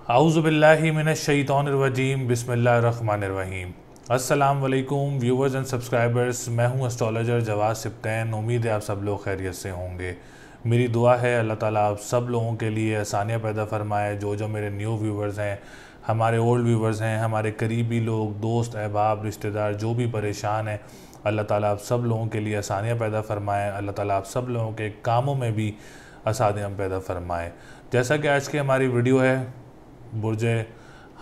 आऊज़ुबिल्लाहि मिनश्शैतानिर्रजीम बिस्मिल्लाहिर्रहमानिर्रहीम। अस्सलाम वालेकुम व्यूवर्स एंड सब्सक्राइबर्स, मैं हूं एस्ट्रोलॉजर जवाद सिप्तैन। उम्मीद है आप सब लोग खैरियत से होंगे। मेरी दुआ है अल्लाह ताला आप सब लोगों के लिए आसानियाँ पैदा फरमाए। जो मेरे न्यू व्यूवर्स हैं, हमारे ओल्ड व्यूवर्स हैं, हमारे करीबी लोग, दोस्त, अहबाब, रिश्तेदार जो भी परेशान हैं, अल्लाह ताला आप सब लोगों के लिए आसानियाँ पैदा फरमाए। अल्लाह ताला आप सब लोगों के कामों में भी आसानियाँ पैदा फरमाए। जैसा कि आज की हमारी वीडियो है, बुर्ज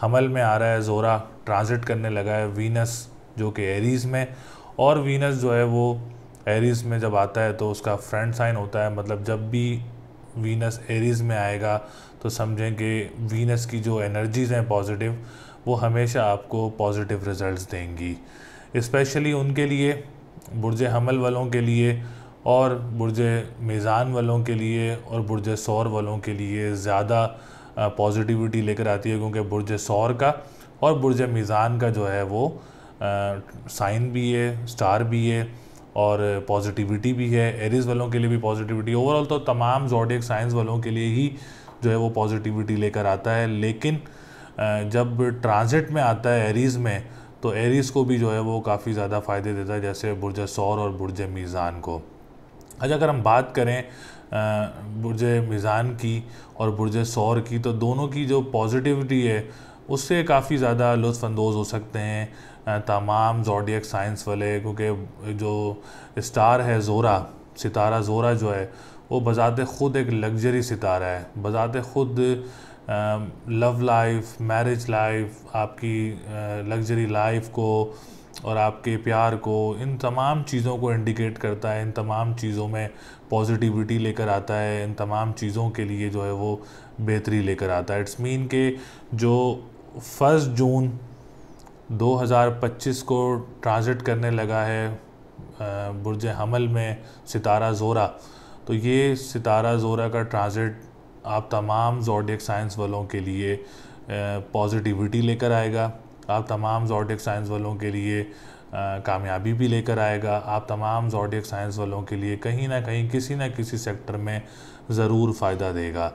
हमल में आ रहा है, ज़ोरा ट्रांजिट करने लगा है वीनस जो कि एरीज़ में। और वीनस जो है वो एरीज़ में जब आता है तो उसका फ्रेंड साइन होता है। मतलब जब भी वीनस एरीज़ में आएगा तो समझें कि वीनस की जो एनर्जीज़ हैं पॉजिटिव, वो हमेशा आपको पॉजिटिव रिज़ल्ट्स देंगी। स्पेशली उनके लिए, बुर्ज हमल वालों के लिए और बुर्ज मीज़ान वालों के लिए और बुर्ज सौर वालों के लिए ज़्यादा पॉजिटिविटी लेकर आती है, क्योंकि बुर्ज सौर का और बुर्ज मीज़ान का जो है वो साइन भी है, स्टार भी है और पॉजिटिविटी भी है। एरीज़ वालों के लिए भी पॉजिटिविटी, ओवरऑल तो तमाम ज़ोडिएक साइंस वालों के लिए ही जो है वो पॉजिटिविटी लेकर आता है। लेकिन जब ट्रांजिट में आता है एरीज़ में, तो एरीज़ को भी जो है वो काफ़ी ज़्यादा फ़ायदे देता है, जैसे बुर्ज सौर और बुर्ज मीज़ान को। अच्छा, अगर हम बात करें बुर्ज मीज़ान की और बुर्ज सौर की, तो दोनों की जो पॉजिटिविटी है उससे काफ़ी ज़्यादा लुत्फ़अंदोज़ हो सकते हैं तमाम ज़ोडिएक साइंस वाले। क्योंकि जो स्टार है ज़ोरा, सितारा ज़ोरा जो है वो बज़ाते ख़ुद एक लग्जरी सितारा है। बज़ाते ख़ुद लव लाइफ, मैरिज लाइफ, आपकी लग्जरी लाइफ को और आपके प्यार को, इन तमाम चीज़ों को इंडिकेट करता है। इन तमाम चीज़ों में पॉजिटिविटी लेकर आता है। इन तमाम चीज़ों के लिए जो है वो बेहतरी लेकर आता है। इट्स मीन के जो 1 जून 2025 को ट्रांजिट करने लगा है बुर्ज हमल में सितारा ज़ोरा, तो ये सितारा ज़ोरा का ट्रांजिट आप तमाम ज़ोडिएक साइंस वालों के लिए पॉजिटिविटी लेकर आएगा। आप तमाम ज़ोडिएक साइंस वालों के लिए कामयाबी भी लेकर आएगा। आप तमाम ज़ोडिएक साइंस वालों के लिए कहीं ना कहीं किसी न किसी सेक्टर में ज़रूर फ़ायदा देगा।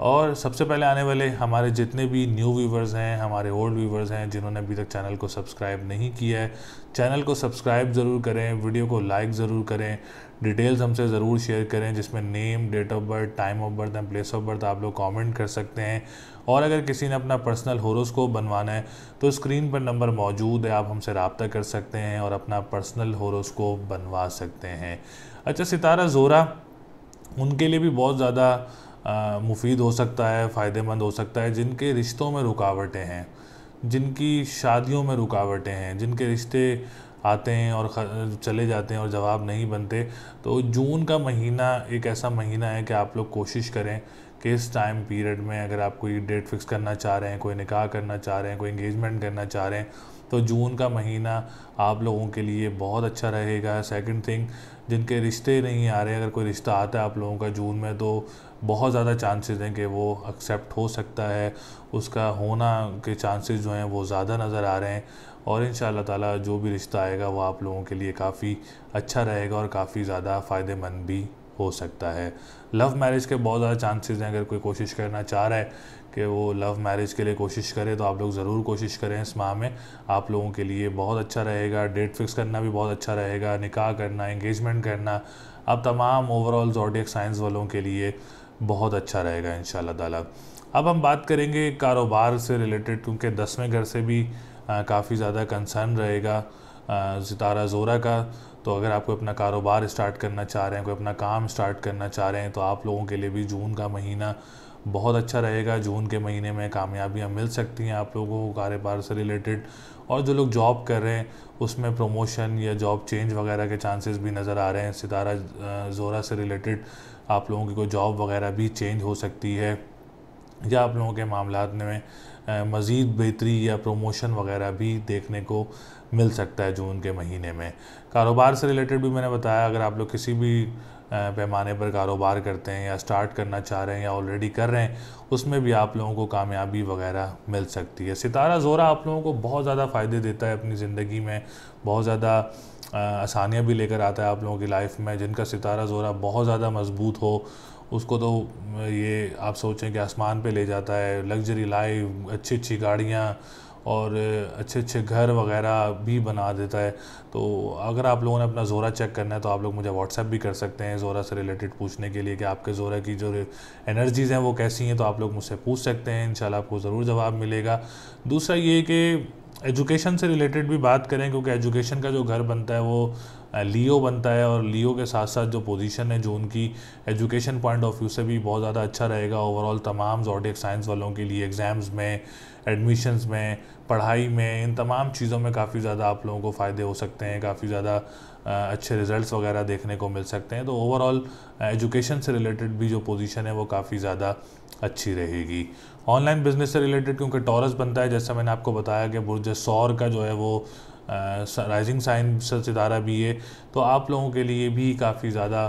और सबसे पहले आने वाले हमारे जितने भी न्यू व्यूवर्स हैं, हमारे ओल्ड व्यूवर्स हैं, जिन्होंने अभी तक चैनल को सब्सक्राइब नहीं किया है, चैनल को सब्सक्राइब ज़रूर करें, वीडियो को लाइक ज़रूर करें, डिटेल्स हमसे ज़रूर शेयर करें, जिसमें name, date of birth, time of birth and place of birth आप लोग कमेंट कर सकते हैं। और अगर किसी ने अपना पर्सनल होरोस्कोप बनवाना है तो स्क्रीन पर नंबर मौजूद है, आप हमसे रब्ता कर सकते हैं और अपना पर्सनल होरोस्कोप बनवा सकते हैं। अच्छा, सितारा ज़ोरा उनके लिए भी बहुत ज़्यादा मुफीद हो सकता है, फ़ायदेमंद हो सकता है जिनके रिश्तों में रुकावटें हैं, जिनकी शादियों में रुकावटें हैं, जिनके रिश्ते आते हैं और चले जाते हैं और जवाब नहीं बनते। तो जून का महीना एक ऐसा महीना है कि आप लोग कोशिश करें कि इस टाइम पीरियड में अगर आप कोई डेट फिक्स करना चाह रहे हैं, कोई निकाह करना चाह रहे हैं, कोई एंगेजमेंट करना चाह रहे हैं, तो जून का महीना आप लोगों के लिए बहुत अच्छा रहेगा। सेकंड थिंग, जिनके रिश्ते नहीं आ रहे, अगर कोई रिश्ता आता है आप लोगों का जून में, तो बहुत ज़्यादा चांसेस हैं कि वो एक्सेप्ट हो सकता है, उसका होना के चांसेस जो हैं वो ज़्यादा नज़र आ रहे हैं। और इंशाअल्लाह ताला जो भी रिश्ता आएगा वो आप लोगों के लिए काफ़ी अच्छा रहेगा और काफ़ी ज़्यादा फ़ायदेमंद भी हो सकता है। लव मैरिज के बहुत ज़्यादा चांसेस हैं। अगर कोई कोशिश करना चाह रहा है कि वो लव मैरिज के लिए कोशिश करे, तो आप लोग ज़रूर कोशिश करें। इस माह में आप लोगों के लिए बहुत अच्छा रहेगा। डेट फिक्स करना भी बहुत अच्छा रहेगा, निकाह करना, एंगेजमेंट करना, आप तमाम ओवरऑल ज़ोडिएक साइंस वालों के लिए बहुत अच्छा रहेगा इंशाअल्लाह ताला। अब हम बात करेंगे कारोबार से रिलेटेड, क्योंकि 10वें घर से भी काफ़ी ज़्यादा कंसर्न रहेगा सितारा ज़ोरा का। तो अगर आपको अपना कारोबार स्टार्ट करना चाह रहे हैं, कोई अपना काम स्टार्ट करना चाह रहे हैं, तो आप लोगों के लिए भी जून का महीना बहुत अच्छा रहेगा। जून के महीने में कामयाबियाँ मिल सकती हैं आप लोगों को कारोबार से रिलेटेड। और जो लोग जॉब कर रहे हैं उसमें प्रमोशन या जॉब चेंज वगैरह के चांसेस भी नज़र आ रहे हैं। सितारा ज़ोरा से रिलेटेड आप लोगों की कोई जॉब वगैरह भी चेंज हो सकती है, या आप लोगों के मामलात में मज़ीद बेहतरी या प्रमोशन वगैरह भी देखने को मिल सकता है जून के महीने में। कारोबार से रिलेटेड भी मैंने बताया, अगर आप लोग किसी भी पैमाने पर कारोबार करते हैं या स्टार्ट करना चाह रहे हैं या ऑलरेडी कर रहे हैं, उसमें भी आप लोगों को कामयाबी वगैरह मिल सकती है। सितारा ज़ोरा आप लोगों को बहुत ज़्यादा फ़ायदे देता है अपनी ज़िंदगी में, बहुत ज़्यादा आसानियाँ भी लेकर आता है आप लोगों की लाइफ में। जिनका सितारा ज़ोरा बहुत ज़्यादा मजबूत हो उसको तो ये आप सोचें कि आसमान पे ले जाता है, लग्जरी लाइफ, अच्छी अच्छी गाड़ियाँ और अच्छे अच्छे घर वगैरह भी बना देता है। तो अगर आप लोगों ने अपना ज़ोरा चेक करना है तो आप लोग मुझे व्हाट्सएप भी कर सकते हैं ज़ोरा से रिलेटेड पूछने के लिए कि आपके ज़ोरा की जो एनर्जीज़ हैं वो कैसी हैं। तो आप लोग मुझसे पूछ सकते हैं, इंशाल्लाह आपको ज़रूर जवाब मिलेगा। दूसरा ये कि एजुकेशन से रिलेटेड भी बात करें, क्योंकि एजुकेशन का जो घर बनता है वो लियो बनता है, और लियो के साथ साथ जो पोजीशन है जो उनकी एजुकेशन पॉइंट ऑफ व्यू से भी बहुत ज़्यादा अच्छा रहेगा ओवरऑल तमाम ज़ोडिएक साइंस वालों के लिए। एग्ज़ाम्स में, एडमिशन्स में, पढ़ाई में, इन तमाम चीज़ों में काफ़ी ज़्यादा आप लोगों को फ़ायदे हो सकते हैं, काफ़ी ज़्यादा अच्छे रिज़ल्ट्स वगैरह देखने को मिल सकते हैं। तो ओवरऑल एजुकेशन से रिलेटेड भी जो पोजीशन है वो काफ़ी ज़्यादा अच्छी रहेगी। ऑनलाइन बिजनेस से रिलेटेड क्योंकि टॉरस बनता है, जैसा मैंने आपको बताया कि बुर्ज सौर का जो है वो राइजिंग साइन से सितारा भी है, तो आप लोगों के लिए भी काफ़ी ज़्यादा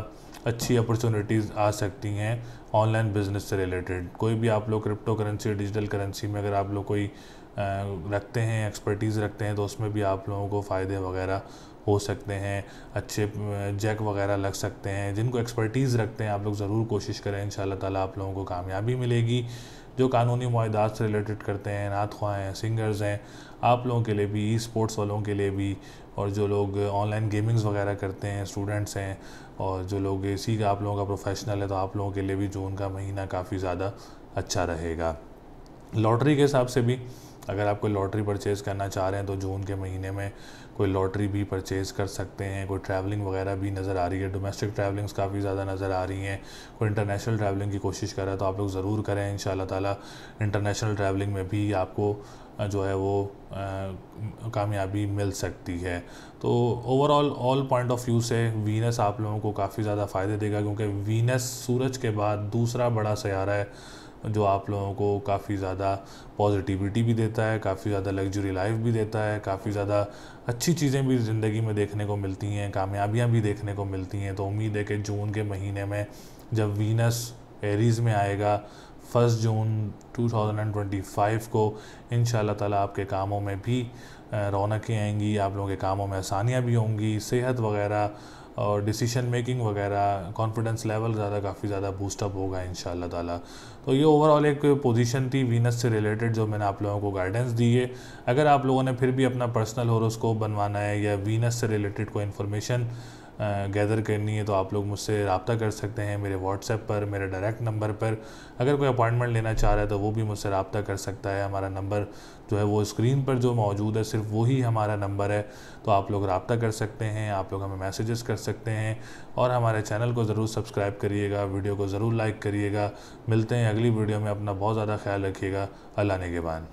अच्छी अपॉर्चुनिटीज़ आ सकती हैं ऑनलाइन बिजनेस से रिलेटेड। कोई भी आप लोग क्रिप्टो करेंसी, डिजिटल करेंसी में अगर आप लोग कोई रखते हैं, एक्सपर्टीज़ रखते हैं, तो उसमें भी आप लोगों को फ़ायदे वगैरह हो सकते हैं, अच्छे जैक वगैरह लग सकते हैं। जिनको एक्सपर्टीज़ रखते हैं आप लोग ज़रूर कोशिश करें, इंशाल्लाह ताला आप लोगों को कामयाबी मिलेगी। जो कानूनी मुआहदात से रिलेटेड करते हैं, नात ख्वाह हैं, सिंगर्स हैं, आप लोगों के लिए भी, ई स्पोर्ट्स वालों के लिए भी, और जो लोग ऑनलाइन गेमिंग्स वगैरह करते हैं, स्टूडेंट्स हैं, और जो लोग इसी का आप लोगों का प्रोफेशनल है, तो आप लोगों के लिए भी जून का महीना काफ़ी ज़्यादा अच्छा रहेगा। लॉटरी के हिसाब से भी अगर आप कोई लॉटरी परचेज़ करना चाह रहे हैं तो जून के महीने में कोई लॉटरी भी परचेज़ कर सकते हैं। कोई ट्रैवलिंग वगैरह भी नज़र आ रही है, डोमेस्टिक ट्रैवलिंग्स काफ़ी ज़्यादा नज़र आ रही हैं, कोई इंटरनेशनल ट्रैवलिंग की कोशिश कर रहा है तो आप लोग ज़रूर करें। इंशाल्लाह ताला इंटरनेशनल ट्रैवलिंग में भी आपको जो है वो कामयाबी मिल सकती है। तो overall all point of view से वीनस आप लोगों को काफ़ी ज़्यादा फ़ायदे देगा, क्योंकि वीनस सूरज के बाद दूसरा बड़ा सयारा है जो आप लोगों को काफ़ी ज़्यादा पॉजिटिविटी भी देता है, काफ़ी ज़्यादा लग्जरी लाइफ भी देता है, काफ़ी ज़्यादा अच्छी चीज़ें भी ज़िंदगी में देखने को मिलती हैं, कामयाबियाँ भी देखने को मिलती हैं। तो उम्मीद है कि जून के महीने में जब वीनस एरीज़ में आएगा 1 जून 2025 को, इंशाल्लाह ताला आपके कामों में भी रौनकें आएंगी, आप लोगों के कामों में आसानियाँ भी होंगी, सेहत वगैरह और डिसीशन मेकिंग वगैरह, कॉन्फिडेंस लेवल काफ़ी ज़्यादा बूस्टअप होगा इंशाल्लाह ताला। तो ये ओवरऑल एक पोजीशन थी वीनस से रिलेटेड जो मैंने आप लोगों को गाइडेंस दी है। अगर आप लोगों ने फिर भी अपना पर्सनल होरोस्कोप बनवाना है या वीनस से रिलेटेड कोई इन्फॉर्मेशन गैदर करनी है तो आप लोग मुझसे रब्ता कर सकते हैं मेरे व्हाट्सएप पर, मेरे डायरेक्ट नंबर पर। अगर कोई अपॉइंटमेंट लेना चाह रहा है तो वो भी मुझसे रब्ता कर सकता है। हमारा नंबर जो है वो स्क्रीन पर जो मौजूद है सिर्फ वही हमारा नंबर है, तो आप लोग रब्ता कर सकते हैं, आप लोग हमें मैसेजेस कर सकते हैं। और हमारे चैनल को ज़रूर सब्सक्राइब करिएगा, वीडियो को ज़रूर लाइक करिएगा। मिलते हैं अगली वीडियो में, अपना बहुत ज़्यादा ख्याल रखिएगा। अल्लाह निगहबान।